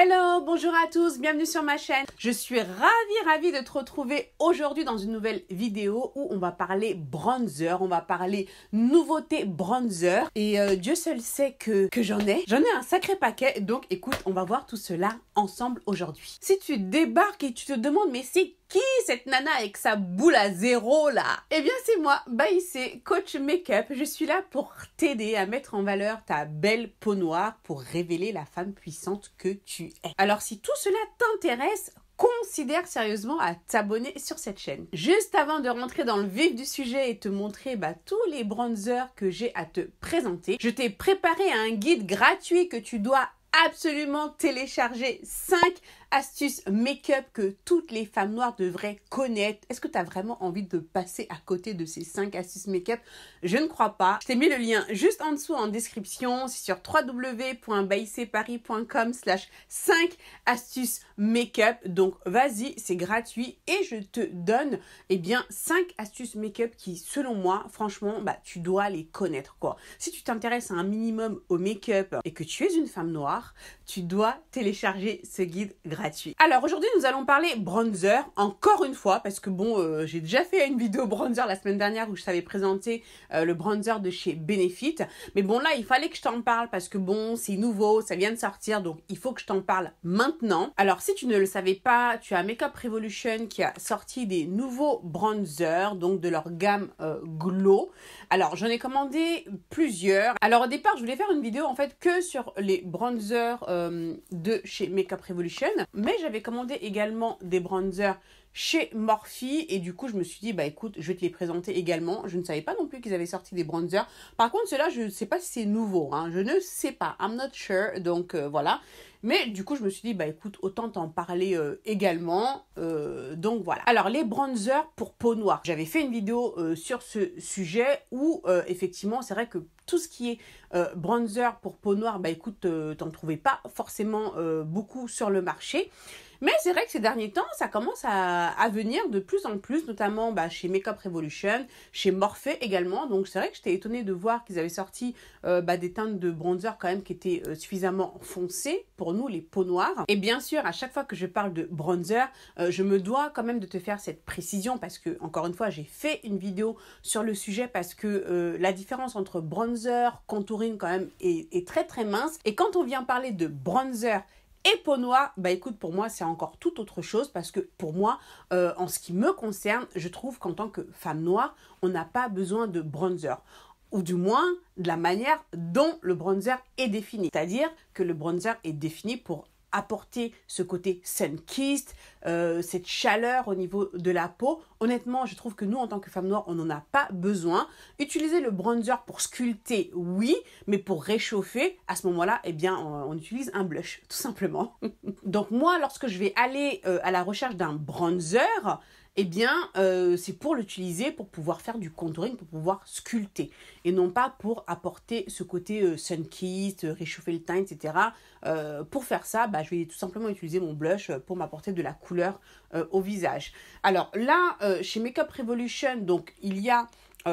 Hello, bonjour à tous, bienvenue sur ma chaîne. Je suis ravie de te retrouver aujourd'hui dans une nouvelle vidéo où on va parler bronzer, on va parler nouveauté bronzer. Et Dieu seul sait que j'en ai un sacré paquet, donc écoute, on va voir tout cela ensemble aujourd'hui. Si tu débarques et tu te demandes mais c'est qui cette nana avec sa boule à zéro là? Eh bien c'est moi, Baïssé, coach make-up. Je suis là pour t'aider à mettre en valeur ta belle peau noire pour révéler la femme puissante que tu es. Alors si tout cela t'intéresse, considère sérieusement à t'abonner sur cette chaîne. Juste avant de rentrer dans le vif du sujet et te montrer tous les bronzers que j'ai à te présenter, je t'ai préparé un guide gratuit que tu dois absolument télécharger. 5 astuces make-up que toutes les femmes noires devraient connaître. Est-ce que tu as vraiment envie de passer à côté de ces 5 astuces make-up? Je ne crois pas. Je t'ai mis le lien juste en dessous en description. C'est sur www.baisseparis.com/5 astuces make-up. Donc vas-y, c'est gratuit et je te donne 5 astuces make-up qui, selon moi, franchement, tu dois les connaître quoi. Si tu t'intéresses à un minimum au make-up et que tu es une femme noire, tu dois télécharger ce guide gratuit. Alors aujourd'hui nous allons parler bronzer encore une fois parce que j'ai déjà fait une vidéo bronzer la semaine dernière où je t'avais présenté le bronzer de chez Benefit, mais là il fallait que je t'en parle parce que c'est nouveau, ça vient de sortir, donc il faut que je t'en parle maintenant. Alors si tu ne le savais pas, tu as Makeup Revolution qui a sorti des nouveaux bronzers, donc de leur gamme Glow. Alors j'en ai commandé plusieurs. Alors au départ je voulais faire une vidéo en fait que sur les bronzers de chez Makeup Revolution, mais j'avais commandé également des bronzers chez Morphe et du coup je me suis dit écoute, je vais te les présenter également. Je ne savais pas non plus qu'ils avaient sorti des bronzers. Par contre ceux-là je ne sais pas si c'est nouveau, je ne sais pas, I'm not sure, donc voilà. Mais du coup je me suis dit écoute, autant t'en parler également, donc voilà. Alors les bronzers pour peau noire, j'avais fait une vidéo sur ce sujet où effectivement c'est vrai que tout ce qui est bronzer pour peau noire, écoute, t'en trouvais pas forcément beaucoup sur le marché. Mais c'est vrai que ces derniers temps, ça commence à venir de plus en plus, notamment chez Makeup Revolution, chez Morphe également. Donc c'est vrai que j'étais étonnée de voir qu'ils avaient sorti des teintes de bronzer quand même qui étaient suffisamment foncées pour nous, les peaux noires. Et bien sûr, à chaque fois que je parle de bronzer, je me dois quand même de te faire cette précision parce que, encore une fois, j'ai fait une vidéo sur le sujet parce que la différence entre bronzer, contouring quand même est très très mince. Et quand on vient parler de bronzer et peau noire, écoute, pour moi, c'est encore tout autre chose parce que pour moi, en ce qui me concerne, je trouve qu'en tant que femme noire, on n'a pas besoin de bronzer. Ou du moins, de la manière dont le bronzer est défini. C'est-à-dire que le bronzer est défini pour apporter ce côté sun-kissed, cette chaleur au niveau de la peau. Honnêtement, je trouve que nous, en tant que femmes noires, on n'en a pas besoin. Utiliser le bronzer pour sculpter, oui, mais pour réchauffer, à ce moment-là, on utilise un blush, tout simplement. Donc moi, lorsque je vais aller à la recherche d'un bronzer, c'est pour l'utiliser, pour pouvoir faire du contouring, pour pouvoir sculpter. Et non pas pour apporter ce côté sun-kissed, réchauffer le teint, etc. Pour faire ça, je vais tout simplement utiliser mon blush pour m'apporter de la couleur au visage. Alors là, chez Makeup Revolution, donc il y a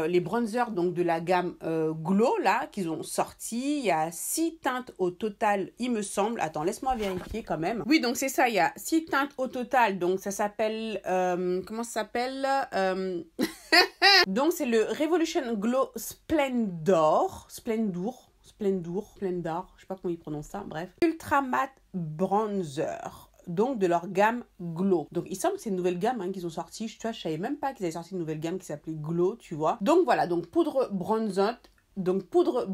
les bronzers donc de la gamme Glow là qu'ils ont sorti. Il y a 6 teintes au total, il me semble. Attends, laisse-moi vérifier quand même. Oui, donc c'est ça, il y a 6 teintes au total. Donc ça s'appelle comment ça s'appelle donc c'est le Revolution Glow Splendor, je sais pas comment ils prononcent ça, bref. Ultra Matte Bronzer, donc de leur gamme Glow. Donc il semble que c'est une nouvelle gamme qu'ils ont sorti. Je savais même pas qu'ils avaient sorti une nouvelle gamme qui s'appelait Glow, tu vois. Donc voilà, donc poudre bronzante, mais je peux pas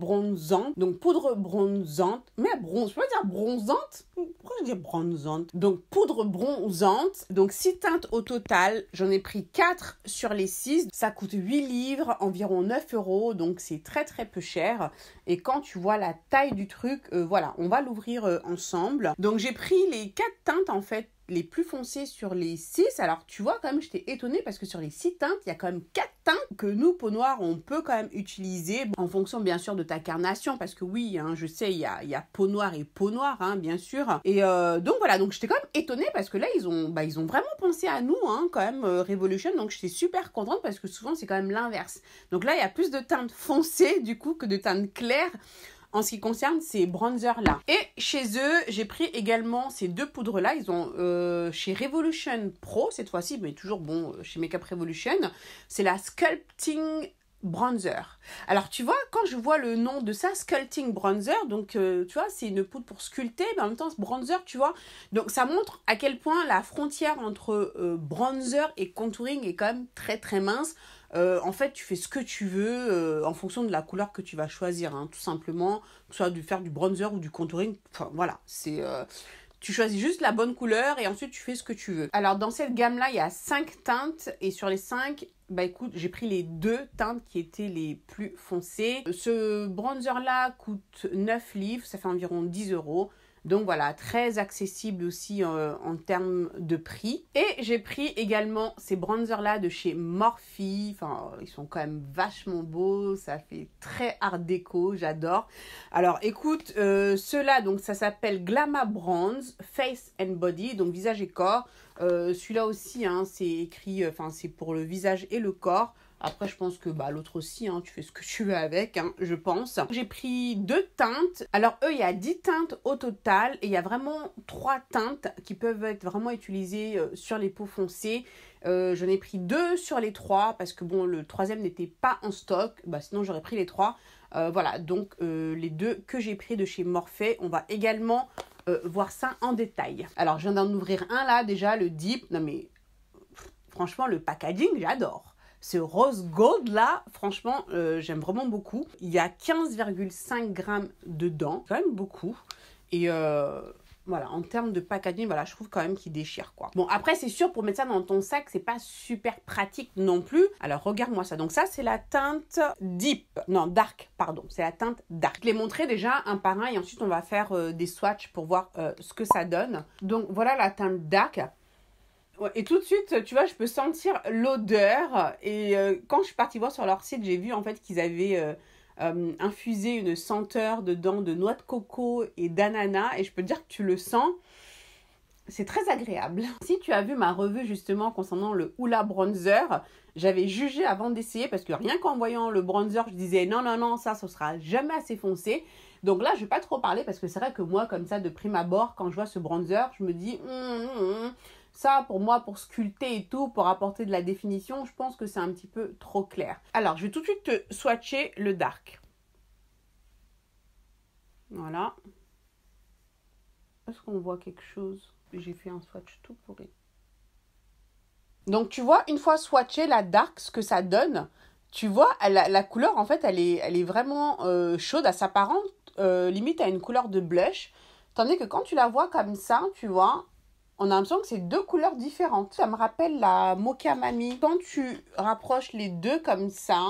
dire bronzante. Pourquoi je dis bronzante? Donc poudre bronzante, donc 6 teintes au total. J'en ai pris 4 sur les 6. Ça coûte 8 livres, environ 9 €, donc c'est très très peu cher. Et quand tu vois la taille du truc, voilà, on va l'ouvrir ensemble. Donc j'ai pris les 4 teintes en fait les plus foncées sur les 6. Alors tu vois quand même, j'étais étonnée parce que sur les 6 teintes, il y a quand même 4 teintes que nous, peau noire, on peut quand même utiliser en fonction bien sûr de ta carnation, parce que oui, je sais, il y a peau noire et peau noire, bien sûr. Et donc voilà, donc j'étais quand même étonnée parce que là, ils ont vraiment pensé à nous, quand même, Revolution. Donc j'étais super contente parce que souvent, c'est quand même l'inverse. Donc là, il y a plus de teintes foncées du coup que de teintes claires. en ce qui concerne ces bronzers-là. Et chez eux, j'ai pris également ces deux poudres-là. Ils ont chez Revolution Pro, cette fois-ci, mais toujours bon, chez Makeup Revolution. C'est la Sculpting Bronzer. Alors, tu vois, quand je vois le nom de ça, Sculpting Bronzer, donc, tu vois, c'est une poudre pour sculpter, mais en même temps, ce bronzer, tu vois. Donc, ça montre à quel point la frontière entre bronzer et contouring est quand même très, très mince. En fait, tu fais ce que tu veux en fonction de la couleur que tu vas choisir, hein, tout simplement. Soit de faire du bronzer ou du contouring. Enfin, voilà, c'est... tu choisis juste la bonne couleur et ensuite tu fais ce que tu veux. Alors dans cette gamme-là, il y a 5 teintes et sur les 5, bah écoute, j'ai pris les 2 teintes qui étaient les plus foncées. Ce bronzer-là coûte 9 livres, ça fait environ 10 €. Donc voilà, très accessible aussi en termes de prix. Et j'ai pris également ces bronzers-là de chez Morphe. Enfin, ils sont quand même vachement beaux. Ça fait très art déco, j'adore. Alors écoute, ceux-là, donc ça s'appelle Glamour Bronze, Face and Body, donc visage et corps. Celui-là aussi, hein, c'est écrit, enfin c'est pour le visage et le corps. Après, je pense que bah, l'autre aussi, hein, tu fais ce que tu veux avec, hein, je pense. J'ai pris 2 teintes. Alors, eux, il y a 10 teintes au total. Et il y a vraiment 3 teintes qui peuvent être vraiment utilisées sur les peaux foncées. J'en ai pris 2 sur les 3 parce que bon, le troisième n'était pas en stock. Bah, sinon, j'aurais pris les 3. Voilà, donc les 2 que j'ai pris de chez Morphe. On va également voir ça en détail. Alors, je viens d'en ouvrir un là, déjà, le Deep. Non mais, franchement, le packaging, j'adore. Ce rose gold là, franchement, j'aime vraiment beaucoup. Il y a 15,5 grammes dedans, quand même beaucoup. Et voilà, en termes de packaging, voilà, je trouve quand même qu'il déchire quoi. Bon, après, c'est sûr, pour mettre ça dans ton sac, c'est pas super pratique non plus. Alors, regarde-moi ça. Donc ça, c'est la teinte Deep. Non, Dark, pardon. C'est la teinte Dark. Je l'ai montré déjà un par un et ensuite, on va faire des swatchs pour voir ce que ça donne. Donc, voilà la teinte Dark. Ouais, et tout de suite, tu vois, je peux sentir l'odeur. Et quand je suis partie voir sur leur site, j'ai vu en fait qu'ils avaient infusé une senteur dedans de noix de coco et d'ananas. Et je peux te dire que tu le sens. C'est très agréable. Si tu as vu ma revue justement concernant le Hoola Bronzer, j'avais jugé avant d'essayer parce que rien qu'en voyant le bronzer, je disais non, non, non, ça sera jamais assez foncé. Donc là, je vais pas trop parler parce que c'est vrai que moi, comme ça, de prime abord, quand je vois ce bronzer, je me dis ça, pour moi, pour sculpter et tout, pour apporter de la définition, je pense que c'est un petit peu trop clair. Alors, je vais tout de suite te swatcher le dark. Voilà. Est-ce qu'on voit quelque chose? J'ai fait un swatch tout pourri. Donc, tu vois, une fois swatché la dark, ce que ça donne, tu vois, la couleur, en fait, elle est vraiment chaude. Elle s'apparente limite à une couleur de blush. Tandis que quand tu la vois comme ça, tu vois, on a l'impression que c'est 2 couleurs différentes. Ça me rappelle la Mocha Mami. Quand tu rapproches les deux comme ça,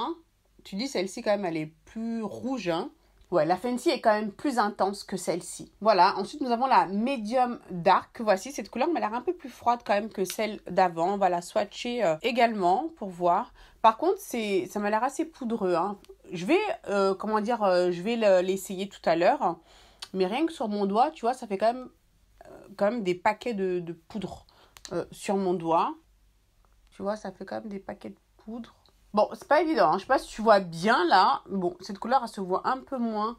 tu dis celle-ci quand même, elle est plus rouge. Hein. Ouais, la Fenty est quand même plus intense que celle-ci. Voilà, ensuite nous avons la Medium Dark. Voici, cette couleur m'a l'air un peu plus froide quand même que celle d'avant. On va la swatcher également pour voir. Par contre, ça m'a l'air assez poudreux. Hein. Je vais, je vais l'essayer tout à l'heure. Mais rien que sur mon doigt, tu vois, ça fait quand même des paquets de poudre sur mon doigt. Tu vois, ça fait quand même des paquets de poudre. Bon, c'est pas évident. Hein. Je sais pas si tu vois bien là. Bon, cette couleur, elle se voit un peu moins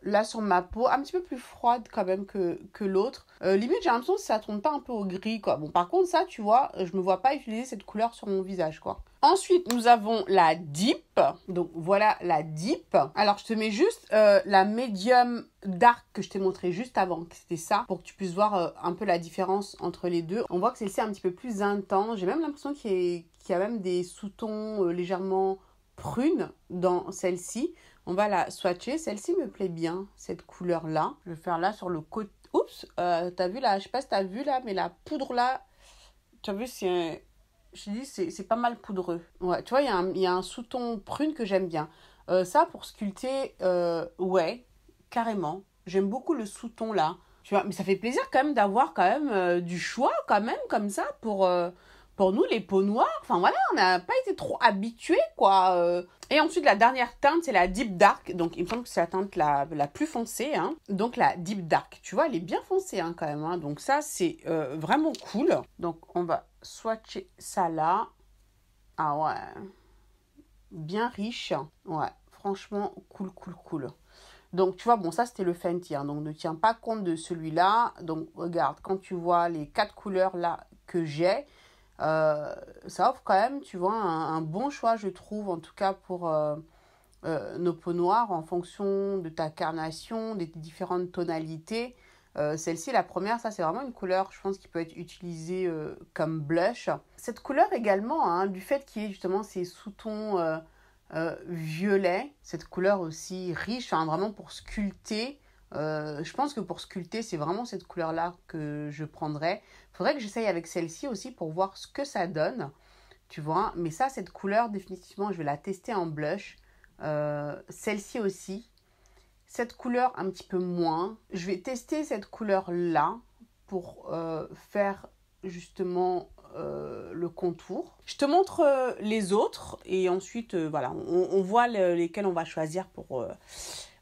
là sur ma peau. Un petit peu plus froide quand même que l'autre. Limite, j'ai l'impression que ça tourne pas un peu au gris, quoi. Bon, par contre, ça, tu vois, je me vois pas utiliser cette couleur sur mon visage, quoi. Ensuite, nous avons la Deep. Donc, voilà la Deep. Alors, je te mets juste la Medium Dark que je t'ai montré juste avant. C'était ça, pour que tu puisses voir un peu la différence entre les deux. On voit que celle-ci est un petit peu plus intense. J'ai même l'impression qu'il y a même des sous-tons légèrement prunes dans celle-ci. On va la swatcher. Celle-ci me plaît bien, cette couleur-là. Je vais faire là sur le côté. Oups, t'as vu là, je sais pas si t'as vu là, mais la poudre là, tu as vu, je dis, c'est pas mal poudreux. Ouais, tu vois, il y a un sous-ton prune que j'aime bien. Ça, pour sculpter, ouais, carrément. J'aime beaucoup le sous-ton là. Tu vois, mais ça fait plaisir quand même d'avoir quand même du choix quand même comme ça pour nous, les peaux noires. Enfin voilà, on n'a pas été trop habitués quoi. Et ensuite, la dernière teinte, c'est la Deep Dark. Donc, il me semble que c'est la teinte la plus foncée. Hein. Donc, la Deep Dark. Tu vois, elle est bien foncée hein, quand même. Hein. Donc, ça, c'est vraiment cool. Donc, on va swatcher ça là. Ah ouais. Bien riche. Ouais, franchement, cool. Donc, tu vois, bon, ça, c'était le Fenty. Hein, donc, ne tiens pas compte de celui-là. Donc, regarde, quand tu vois les 4 couleurs là que j'ai, ça offre quand même, tu vois, un bon choix, je trouve, en tout cas pour nos peaux noires, en fonction de ta carnation, des différentes tonalités. Celle-ci, la première, ça, c'est vraiment une couleur, je pense, qui peut être utilisée comme blush. Cette couleur également, hein, du fait qu'il y ait justement ces sous-tons violet, cette couleur aussi riche, hein, vraiment pour sculpter. Je pense que pour sculpter, c'est vraiment cette couleur-là que je prendrais. Il faudrait que j'essaye avec celle-ci aussi pour voir ce que ça donne, tu vois. Mais ça, cette couleur, définitivement, je vais la tester en blush. Celle-ci aussi. Cette couleur, un petit peu moins. Je vais tester cette couleur-là pour faire justement le contour. Je te montre les autres et ensuite, voilà, on voit lesquels on va choisir pour...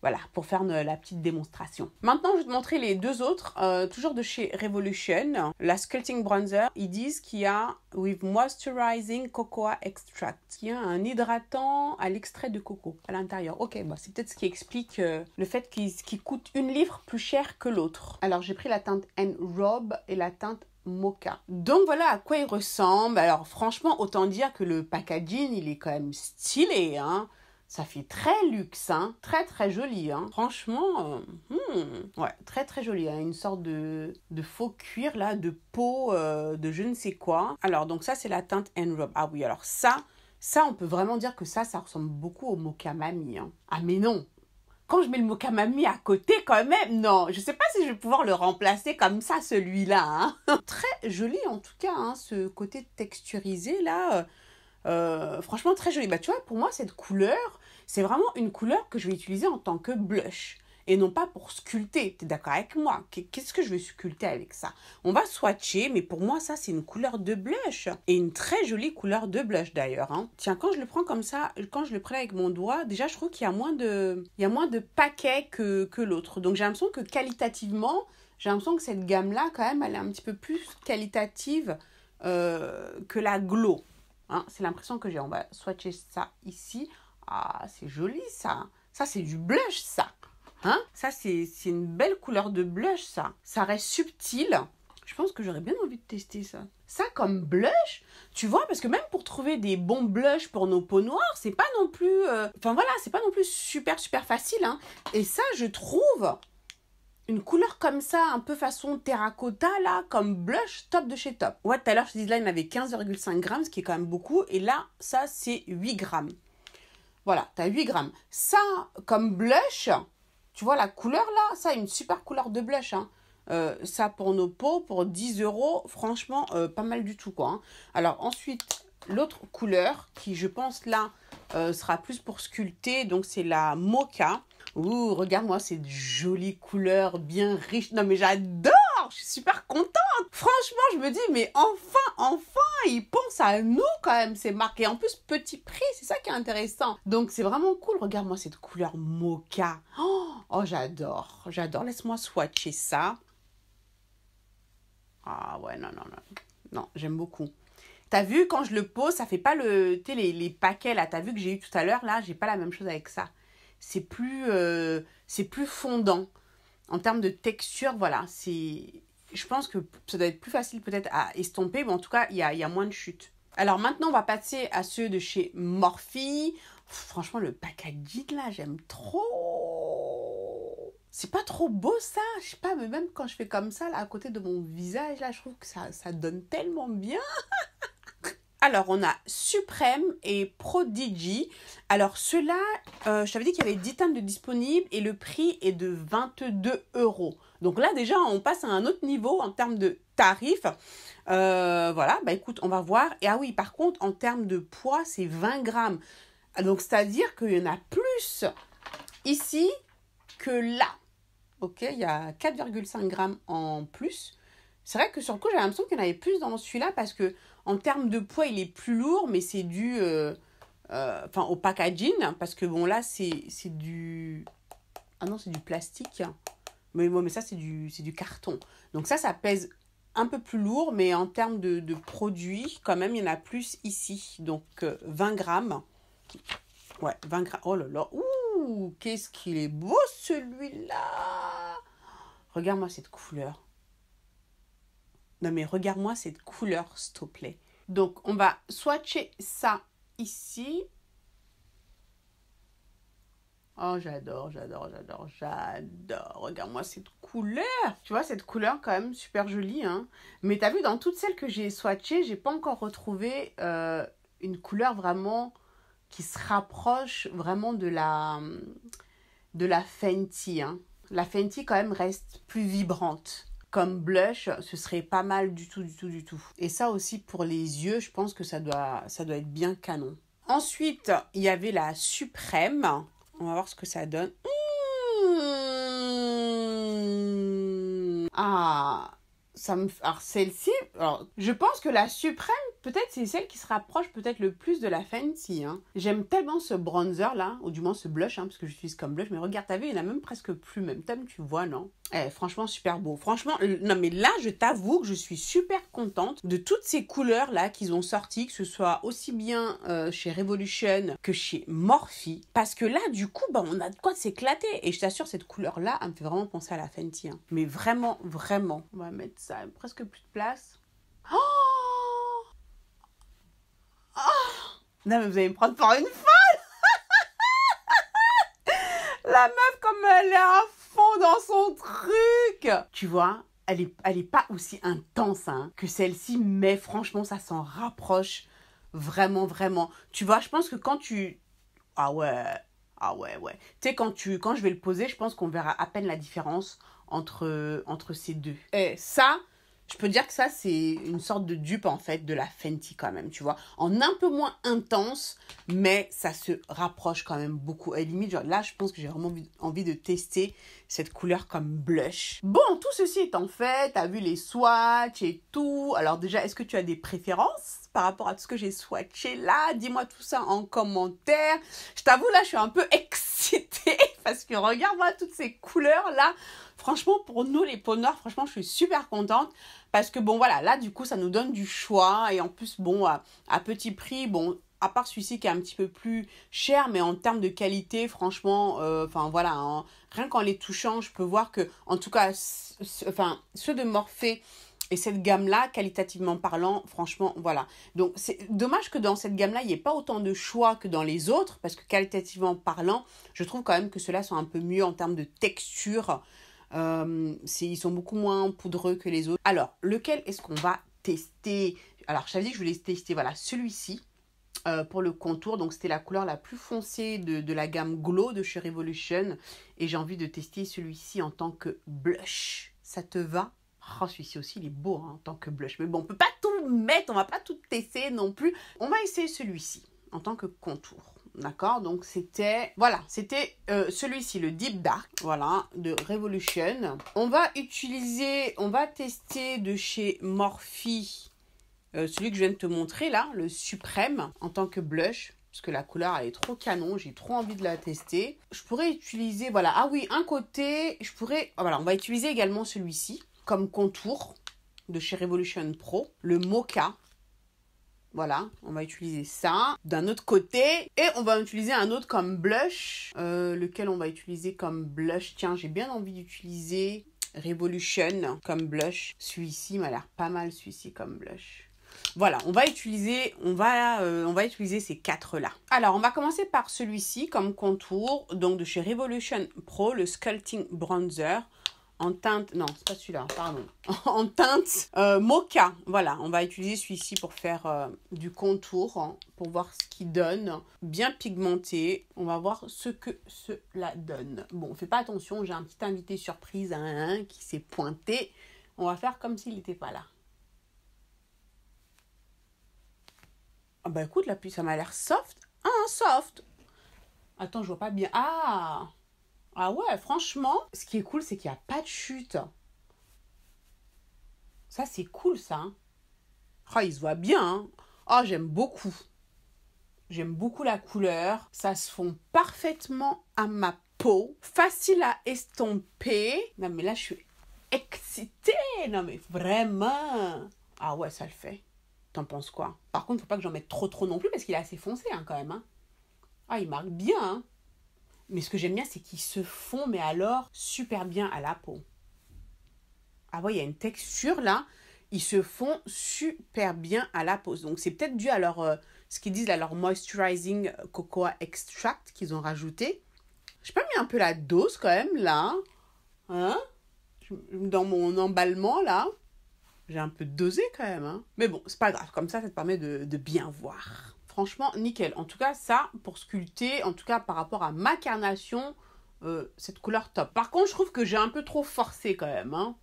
voilà, pour faire la petite démonstration. Maintenant, je vais te montrer les deux autres, toujours de chez Revolution. La Sculpting Bronzer, ils disent qu'il y a with Moisturizing Cocoa Extract. Il y a un hydratant à l'extrait de coco à l'intérieur. Ok, bah, c'est peut-être ce qui explique le fait qu'il coûte une livre plus cher que l'autre. Alors, j'ai pris la teinte N-Robe et la teinte Mocha. Donc voilà à quoi il ressemble. Alors franchement, autant dire que le packaging, il est quand même stylé, hein. Ça fait très luxe, hein. Très très joli, hein. Franchement, ouais, très très joli, hein. Une sorte de faux cuir là, de peau, de je ne sais quoi. Alors donc ça c'est la teinte N-Robe. Ah oui, alors ça on peut vraiment dire que ça ressemble beaucoup au Mocha Mami, hein. Ah mais non. Quand je mets le Mocha Mami à côté, quand même, non. Je sais pas si je vais pouvoir le remplacer comme ça, celui-là, hein. Très joli, en tout cas, hein, ce côté texturisé, là. Franchement, très joli. Bah, tu vois, pour moi, cette couleur, c'est vraiment une couleur que je vais utiliser en tant que blush. Et non pas pour sculpter. Tu es d'accord avec moi? Qu'est-ce que je vais sculpter avec ça? On va swatcher, mais pour moi, ça, c'est une couleur de blush. Et une très jolie couleur de blush, d'ailleurs, hein. Tiens, quand je le prends comme ça, quand je le prends avec mon doigt, déjà, je trouve qu'il y a moins de paquets que l'autre. Donc, j'ai l'impression que qualitativement, j'ai l'impression que cette gamme-là, quand même, elle est un petit peu plus qualitative que la Glow. Hein, c'est l'impression que j'ai. On va swatcher ça ici. Ah, c'est joli, ça. Ça, c'est du blush, ça. Hein? Ça, c'est une belle couleur de blush, ça. Ça reste subtil. Je pense que j'aurais bien envie de tester ça. Ça, comme blush, tu vois, parce que même pour trouver des bons blushs pour nos peaux noires, c'est pas non plus... Enfin, voilà, c'est pas non plus super, super facile, hein. Et ça, je trouve... Une couleur comme ça, un peu façon terracotta, là, comme blush, top de chez top. Ouais, tout à l'heure, je te disais, là, il y en avait 15,5 grammes, ce qui est quand même beaucoup. Et là, ça, c'est 8 grammes. Voilà, tu as 8 grammes. Ça, comme blush, tu vois la couleur, là, ça, une super couleur de blush, hein. Ça, pour nos peaux, pour 10 €, franchement, pas mal du tout, quoi, hein. Alors, ensuite, l'autre couleur, qui, je pense, là, sera plus pour sculpter, donc c'est la Mocha. Ouh, regarde-moi cette jolie couleur bien riche. Non, mais j'adore! Je suis super contente! Franchement, je me dis, mais enfin, ils pensent à nous quand même, ces marques. Et en plus, petit prix, c'est ça qui est intéressant. Donc, c'est vraiment cool. Regarde-moi cette couleur Mocha. Oh, j'adore. Laisse-moi swatcher ça. Ah ouais, non. Non, j'aime beaucoup. T'as vu, quand je le pose, ça fait pas les paquets là. T'as vu que j'ai eu tout à l'heure, là, j'ai pas la même chose avec ça. C'est plus fondant. En termes de texture, voilà, je pense que ça doit être plus facile peut-être à estomper, mais en tout cas, il y a moins de chute. Alors maintenant, on va passer à ceux de chez Morphe. Franchement, le packaging là, j'aime trop. C'est pas trop beau ça, je sais pas, mais même quand je fais comme ça, là, à côté de mon visage, là, je trouve que ça donne tellement bien. Alors, on a Supreme et Prodigy. Alors, ceux-là, je t'avais dit qu'il y avait 10 teintes de disponibles et le prix est de 22 €. Donc là, déjà, on passe à un autre niveau en termes de tarifs. Voilà, bah écoute, on va voir. Et ah oui, par contre, en termes de poids, c'est 20 grammes. Donc, c'est-à-dire qu'il y en a plus ici que là. Ok, il y a 4,5 grammes en plus. C'est vrai que sur le coup, j'ai l'impression qu'il y en avait plus dans celui-là parce que en termes de poids, il est plus lourd, mais c'est dû au packaging. Parce que bon, là, c'est du... Ah non, c'est du plastique. Mais bon, mais ça, c'est du carton. Donc ça pèse un peu plus lourd, mais en termes de produits, quand même, il y en a plus ici. Donc 20 grammes. Ouais, 20 grammes. Oh là là. Ouh, Ouh, qu'est-ce qu'il est beau celui-là. Regarde-moi cette couleur. Non mais regarde-moi cette couleur, s'il te plaît. Donc, on va swatcher ça ici. Oh, j'adore. Regarde-moi cette couleur. Tu vois, cette couleur quand même super jolie, hein. Mais t'as vu, dans toutes celles que j'ai swatchées, j'ai pas encore retrouvé une couleur vraiment qui se rapproche vraiment de la Fenty, hein. La Fenty quand même reste plus vibrante. Comme blush, ce serait pas mal du tout. Et ça aussi pour les yeux, je pense que ça doit être bien canon. Ensuite, il y avait la Suprême. On va voir ce que ça donne. Ah, alors celle-ci, je pense que la Suprême, peut-être c'est celle qui se rapproche peut-être le plus de la Fenty, hein. J'aime tellement ce bronzer là, ou du moins ce blush, hein, parce que j'utilise comme blush. Mais regarde, t'as vu, il y en a même presque plus, même tu vois, non? Franchement, super beau. Franchement, non mais là, je t'avoue que je suis super contente de toutes ces couleurs là qu'ils ont sorties, que ce soit aussi bien chez Revolution que chez Morphe. Parce que là, du coup, on a de quoi s'éclater. Et je t'assure, cette couleur là, elle me fait vraiment penser à la Fenty, hein. Mais vraiment. On va mettre ça, presque plus de place. Oh, non mais vous allez me prendre pour une folle. La meuf comme elle est à fond dans son truc. Tu vois, elle est pas aussi intense, hein, que celle-ci, mais franchement ça s'en rapproche vraiment. Tu vois, je pense que quand tu... Ah ouais. Tu sais, quand je vais le poser, je pense qu'on verra à peine la différence entre ces deux. Et ça, je peux dire que ça, c'est une sorte de dupe, en fait, de la Fenty, quand même, tu vois. En un peu moins intense, mais ça se rapproche quand même beaucoup. Et limite, genre, là, je pense que j'ai vraiment envie de tester cette couleur comme blush. Bon, tout ceci étant fait, t'as vu les swatchs et tout. Alors déjà, est-ce que tu as des préférences par rapport à tout ce que j'ai swatché là? Dis-moi tout ça en commentaire. Je t'avoue, là, je suis un peu excitée parce que regarde-moi toutes ces couleurs là. Franchement, pour nous, les peaux noires, franchement, je suis super contente parce que bon, voilà, là, du coup, ça nous donne du choix et en plus, bon, à petit prix, bon, à part celui-ci qui est un petit peu plus cher, mais en termes de qualité, franchement, enfin, voilà, hein, rien qu'en les touchant, je peux voir que, en tout cas, ceux de Morphe et cette gamme-là, qualitativement parlant, franchement, voilà. Donc, c'est dommage que dans cette gamme-là, il n'y ait pas autant de choix que dans les autres, parce que qualitativement parlant, je trouve quand même que ceux-là sont un peu mieux en termes de texture. Ils sont beaucoup moins poudreux que les autres. Alors, lequel est-ce qu'on va tester? Alors, je t'avais dit que je voulais tester, voilà, celui-ci. Pour le contour, donc c'était la couleur la plus foncée de la gamme Glow de chez Revolution. Et j'ai envie de tester celui-ci en tant que blush. Ça te va? Oh, celui-ci aussi, il est beau, hein, en tant que blush. Mais bon, on peut pas tout mettre, on va pas tout tester non plus. On va essayer celui-ci en tant que contour. D'accord? Donc, c'était celui-ci, le Deep Dark, voilà, de Revolution. On va tester de chez Morphe, celui que je viens de te montrer là, le Suprême, en tant que blush. Parce que la couleur, elle est trop canon. J'ai trop envie de la tester. Je pourrais utiliser, voilà. Ah oui, un côté, voilà, on va utiliser également celui-ci comme contour de chez Revolution Pro, le Mocha. Voilà, on va utiliser ça d'un autre côté. Et on va utiliser un autre comme blush. Lequel on va utiliser comme blush? Tiens, j'ai bien envie d'utiliser Revolution comme blush. Celui-ci m'a l'air pas mal, celui-ci comme blush. Voilà, on va utiliser ces quatre-là. Alors, on va commencer par celui-ci comme contour, donc de chez Revolution Pro, le Sculpting Bronzer. En teinte, non, c'est pas celui-là, pardon. En teinte mocha. Voilà, on va utiliser celui-ci pour faire du contour, hein, pour voir ce qu'il donne. Bien pigmenté. On va voir ce que cela donne. Bon, fais pas attention, j'ai un petit invité surprise qui s'est pointé. On va faire comme s'il n'était pas là. Ah bah écoute, l'appui, ça m'a l'air soft. Ah, soft. Attends, je vois pas bien. Ah ouais, franchement, ce qui est cool, c'est qu'il n'y a pas de chute. Ça, c'est cool, ça. Hein. Oh, il se voit bien. Hein. Oh, j'aime beaucoup. J'aime beaucoup la couleur. Ça se fond parfaitement à ma peau. Facile à estomper. Non, mais là, je suis excitée. Non, mais vraiment. Ah ouais, ça le fait. T'en penses quoi? Par contre, faut pas que j'en mette trop non plus parce qu'il est assez foncé, hein, quand même. Hein. Ah, il marque bien, hein. Mais ce que j'aime bien, c'est qu'ils se font, mais alors, super bien à la peau. Ah ouais, il y a une texture là. Ils se font super bien à la peau. Donc, c'est peut-être dû à ce qu'ils disent, à leur moisturizing cocoa extract qu'ils ont rajouté. J'ai pas mis un peu la dose quand même là. Hein? Dans mon emballement là. J'ai un peu dosé quand même. Hein? Mais bon, c'est pas grave. Comme ça te permet de bien voir. Franchement, nickel. En tout cas, ça, pour sculpter, en tout cas par rapport à ma carnation, cette couleur top. Par contre, je trouve que j'ai un peu trop forcé quand même. Hein.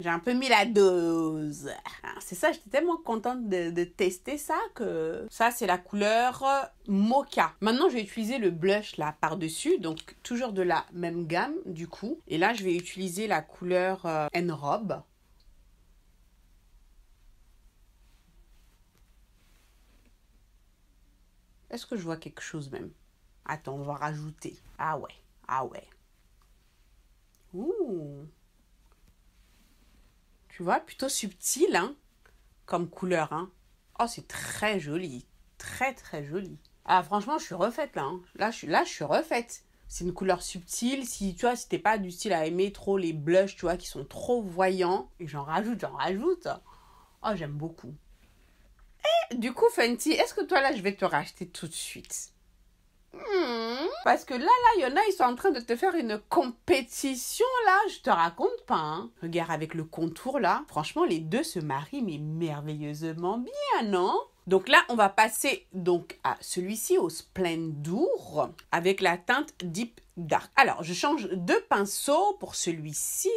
J'ai un peu mis la dose. C'est ça, j'étais tellement contente de tester ça que... Ça, c'est la couleur Mocha. Maintenant, je vais utiliser le blush là par-dessus. Donc, toujours de la même gamme du coup. Et là, je vais utiliser la couleur Enrobe. Est-ce que je vois quelque chose même? Attends, on va rajouter. Ah ouais, ah ouais. Ouh. Tu vois, plutôt subtil, hein, comme couleur, hein. Oh, c'est très joli. Très, très joli. Ah, franchement, je suis refaite, là. Hein. Là, je suis refaite. C'est une couleur subtile. Si, tu vois, si t'es pas du style à aimer trop les blushs, tu vois, qui sont trop voyants. Et j'en rajoute. Oh, j'aime beaucoup. Et du coup, Fenty, est-ce que toi, là, je vais te racheter tout de suite? Parce que là, il y en a, ils sont en train de te faire une compétition, là. Je te raconte pas, hein. Regarde, avec le contour, là. Franchement, les deux se marient, mais merveilleusement bien, non? Donc là, on va passer donc à celui-ci, au Splendour, avec la teinte Deep Dark. Alors, je change de pinceau pour celui-ci.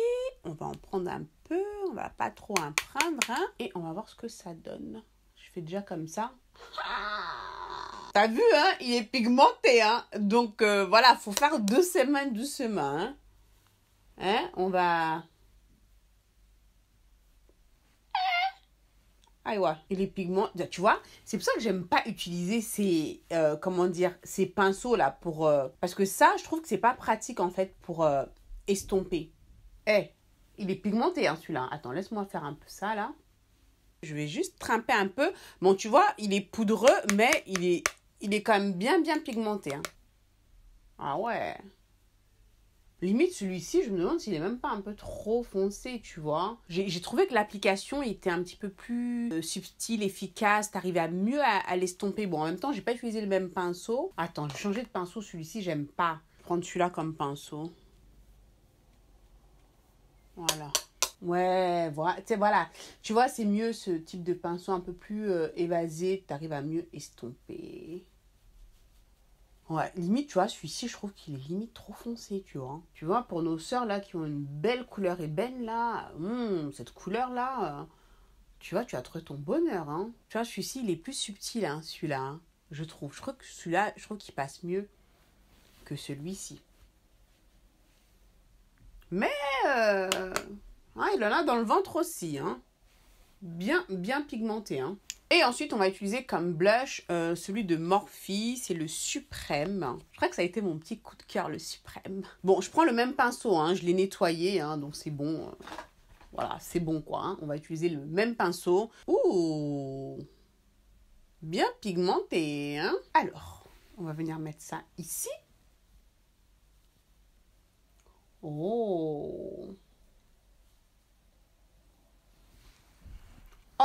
On va en prendre un peu. On va pas trop en prendre, hein. Et on va voir ce que ça donne. Je fais déjà comme ça. T'as vu, hein? Il est pigmenté, hein? Donc, voilà, faut faire doucement, hein? Hein? On va... Ah ouais, il est pigmenté. Tu vois? C'est pour ça que j'aime pas utiliser ces... comment dire? Ces pinceaux-là pour... Parce que ça, je trouve que c'est pas pratique, en fait, pour estomper. Il est pigmenté, hein, celui-là. Attends, laisse-moi faire un peu ça, là. Je vais juste tremper un peu. Bon, tu vois, il est poudreux, mais il est quand même bien pigmenté. Hein. Ah ouais. Limite, celui-ci, je me demande s'il est même pas un peu trop foncé, tu vois. J'ai trouvé que l'application était un petit peu plus subtile, efficace. T'arrivais à mieux à l'estomper. Bon, en même temps, j'ai pas utilisé le même pinceau. Attends, je vais changer de pinceau. Celui-ci, j'aime pas. Je vais prendre celui-là comme pinceau. Voilà. Ouais, voilà. Tu vois, c'est mieux ce type de pinceau un peu plus évasé. Tu arrives à mieux estomper. Ouais, limite, tu vois, celui-ci, je trouve qu'il est limite trop foncé, tu vois. Tu vois, pour nos sœurs, là, qui ont une belle couleur ébène, là, cette couleur-là, tu vois, tu as trouvé ton bonheur, hein. Tu vois, celui-ci, il est plus subtil, hein, celui-là, hein, je trouve. Je crois que celui-là, je trouve qu'il passe mieux que celui-ci. Mais, il en a dans le ventre aussi, hein. Bien pigmenté, hein. Et ensuite, on va utiliser comme blush celui de Morphe, c'est le Suprême. Je crois que ça a été mon petit coup de cœur, le Suprême. Bon, je prends le même pinceau, hein, je l'ai nettoyé, hein, donc c'est bon. Voilà, c'est bon, quoi. Hein. On va utiliser le même pinceau. Ouh, bien pigmenté, hein. Alors, on va venir mettre ça ici. Oh,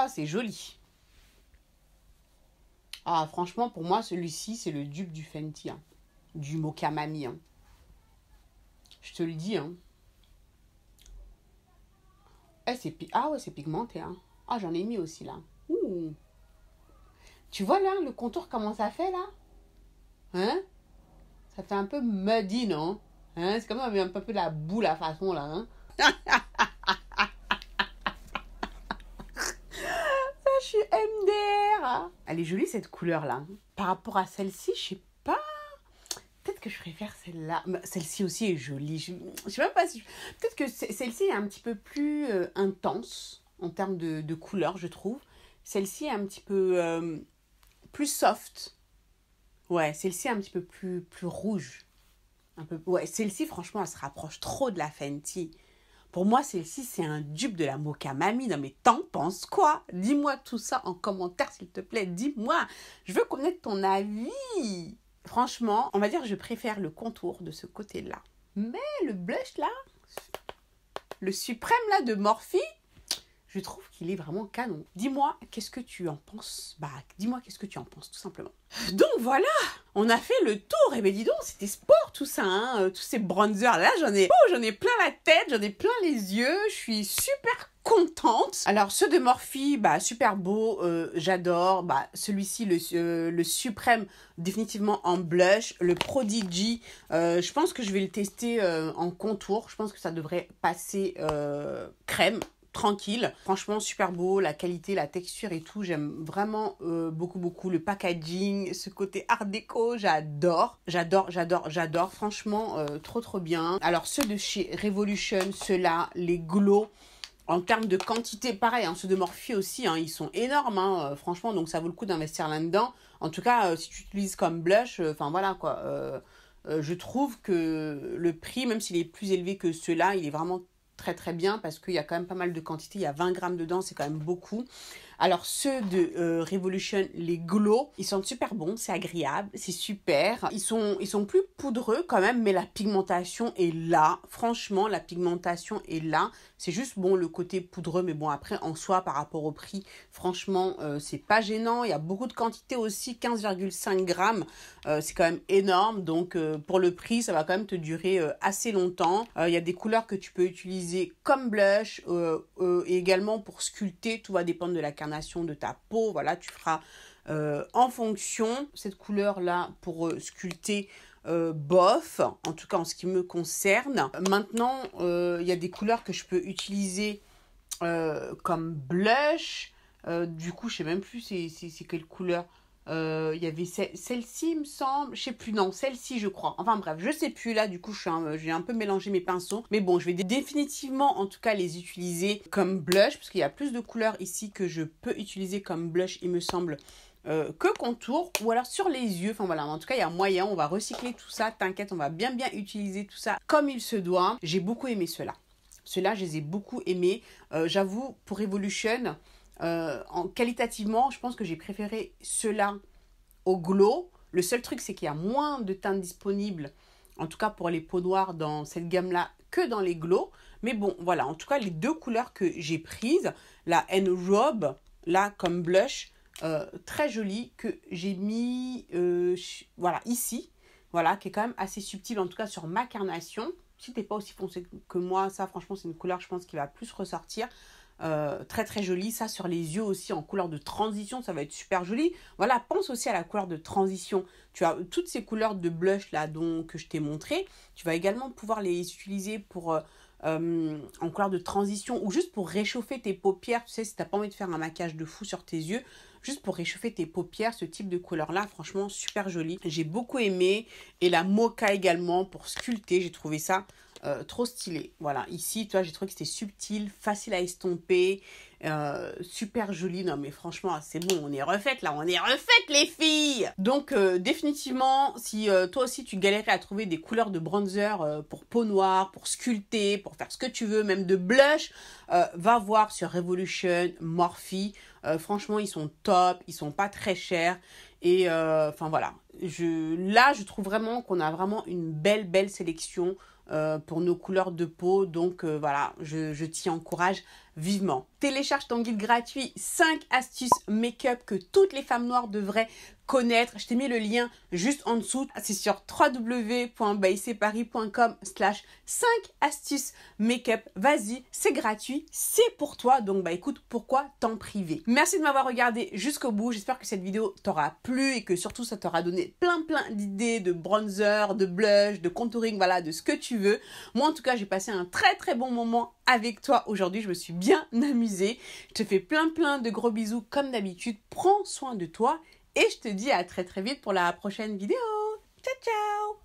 c'est joli. Ah, franchement, pour moi, celui-ci, c'est le dupe du Fenty, hein. Du Mocha Mami. Hein. Je te le dis. Hein. Ah ouais, c'est pigmenté. Hein. Ah, j'en ai mis aussi, là. Ouh. Tu vois, là, le contour, comment ça fait, là? Hein? Ça fait un peu muddy, non? Hein? C'est comme si on avait un peu de la boue, la façon, là. Hein? Je suis MDR. Elle est jolie cette couleur là. Par rapport à celle-ci, je sais pas. Peut-être que je préfère celle-là. Celle-ci aussi est jolie. Je sais même pas si. Peut-être que celle-ci est un petit peu plus intense en termes de couleur, je trouve. Celle-ci est un petit peu plus soft. Ouais, celle-ci est un petit peu plus rouge. Un peu. Ouais, celle-ci, franchement, elle se rapproche trop de la Fenty. Pour moi, celle-ci, c'est un dupe de la Mocha Mami. Non, mais t'en penses quoi? Dis-moi tout ça en commentaire, s'il te plaît. Dis-moi. Je veux connaître ton avis. franchement, on va dire que je préfère le contour de ce côté-là. Mais le blush là, le suprême là de Morphe, je trouve qu'il est vraiment canon. Dis-moi, qu'est-ce que tu en penses? Bah, dis-moi qu'est-ce que tu en penses, tout simplement. Donc voilà, on a fait le tour. Et ben dis donc, c'était sport tout ça, hein, tous ces bronzers. Là, j'en ai plein la tête, j'en ai plein les yeux. Je suis super contente. Alors, ceux de Morphe, bah, super beau, j'adore. Bah, celui-ci, le suprême, définitivement en blush. Le Prodigy, je pense que je vais le tester en contour. Je pense que ça devrait passer crème. Tranquille, franchement super beau, la qualité, la texture et tout, j'aime vraiment beaucoup le packaging, ce côté art déco, j'adore, franchement trop bien. Alors ceux de chez Revolution, ceux-là, les glow, en termes de quantité, pareil, hein, ceux de Morphe aussi, hein, ils sont énormes, hein, franchement, donc ça vaut le coup d'investir là-dedans. En tout cas, si tu utilises comme blush, enfin voilà quoi, je trouve que le prix, même s'il est plus élevé que ceux-là, il est vraiment très bien parce qu'il y a quand même pas mal de quantité, il y a 20 grammes dedans, c'est quand même beaucoup. Alors ceux de Revolution, les glow, ils sont super bons, c'est agréable, c'est super. Ils sont plus poudreux quand même, mais la pigmentation est là. Franchement, la pigmentation est là. C'est juste bon le côté poudreux, mais bon après en soi par rapport au prix, franchement c'est pas gênant. Il y a beaucoup de quantité aussi, 15,5 grammes, c'est quand même énorme. Donc pour le prix, ça va quand même te durer assez longtemps. Il y a des couleurs que tu peux utiliser comme blush et également pour sculpter, tout va dépendre de la carnation de ta peau, voilà, tu feras en fonction. Cette couleur là pour sculpter bof, en tout cas en ce qui me concerne. Maintenant il y a des couleurs que je peux utiliser comme blush, du coup je sais même plus c'est quelle couleur. Il y avait celle-ci il me semble, je sais plus, non celle-ci je crois, enfin bref je sais plus là, du coup j'ai un peu mélangé mes pinceaux, mais bon je vais définitivement en tout cas les utiliser comme blush parce qu'il y a plus de couleurs ici que je peux utiliser comme blush il me semble que contour, ou alors sur les yeux, enfin voilà, en tout cas il y a moyen, on va recycler tout ça, t'inquiète, on va bien utiliser tout ça comme il se doit. J'ai beaucoup aimé ceux-là, je les ai beaucoup aimés, j'avoue pour Revolution, qualitativement, je pense que j'ai préféré ceux-là au glow. Le seul truc, c'est qu'il y a moins de teintes disponibles, en tout cas pour les peaux noires dans cette gamme-là, que dans les glow. Mais bon, voilà, en tout cas, les deux couleurs que j'ai prises, la N-Robe, là, comme blush, très jolie, que j'ai mis, voilà, ici, voilà, qui est quand même assez subtile, en tout cas sur ma carnation. Si t'es pas aussi foncé que moi, ça, franchement, c'est une couleur, je pense, qui va plus ressortir. Très joli, ça sur les yeux aussi en couleur de transition, ça va être super joli. Voilà, pense aussi à la couleur de transition. Tu as toutes ces couleurs de blush là que je t'ai montré, tu vas également pouvoir les utiliser pour en couleur de transition ou juste pour réchauffer tes paupières. Tu sais, si t'as pas envie de faire un maquillage de fou sur tes yeux, juste pour réchauffer tes paupières, ce type de couleur là, franchement super joli, j'ai beaucoup aimé. Et la mocha également pour sculpter, j'ai trouvé ça trop stylé. Voilà, ici, tu vois, j'ai trouvé que c'était subtil, facile à estomper, super joli. Non, mais franchement, c'est bon, on est refaites là, on est refaites les filles. Donc, définitivement, si toi aussi tu galérais à trouver des couleurs de bronzer pour peau noire, pour sculpter, pour faire ce que tu veux, même de blush, va voir sur Revolution, Morphe. Franchement, ils sont top, ils sont pas très chers. Et enfin voilà, je trouve vraiment qu'on a vraiment une belle sélection pour nos couleurs de peau. Donc voilà, je t'y encourage vivement. Télécharge ton guide gratuit 5 astuces make-up que toutes les femmes noires devraient connaître. Je t'ai mis le lien juste en dessous. C'est sur www.bycparis.com/5 astuces make-up. Vas-y, c'est gratuit, c'est pour toi. Donc bah écoute, pourquoi t'en priver? Merci de m'avoir regardé jusqu'au bout. J'espère que cette vidéo t'aura plu et que surtout ça t'aura donné plein d'idées de bronzer, de blush, de contouring, voilà, de ce que tu veux. Moi en tout cas, j'ai passé un très bon moment avec toi aujourd'hui. Je me suis bien amusée. Je te fais plein de gros bisous comme d'habitude. Prends soin de toi et je te dis à très vite pour la prochaine vidéo. Ciao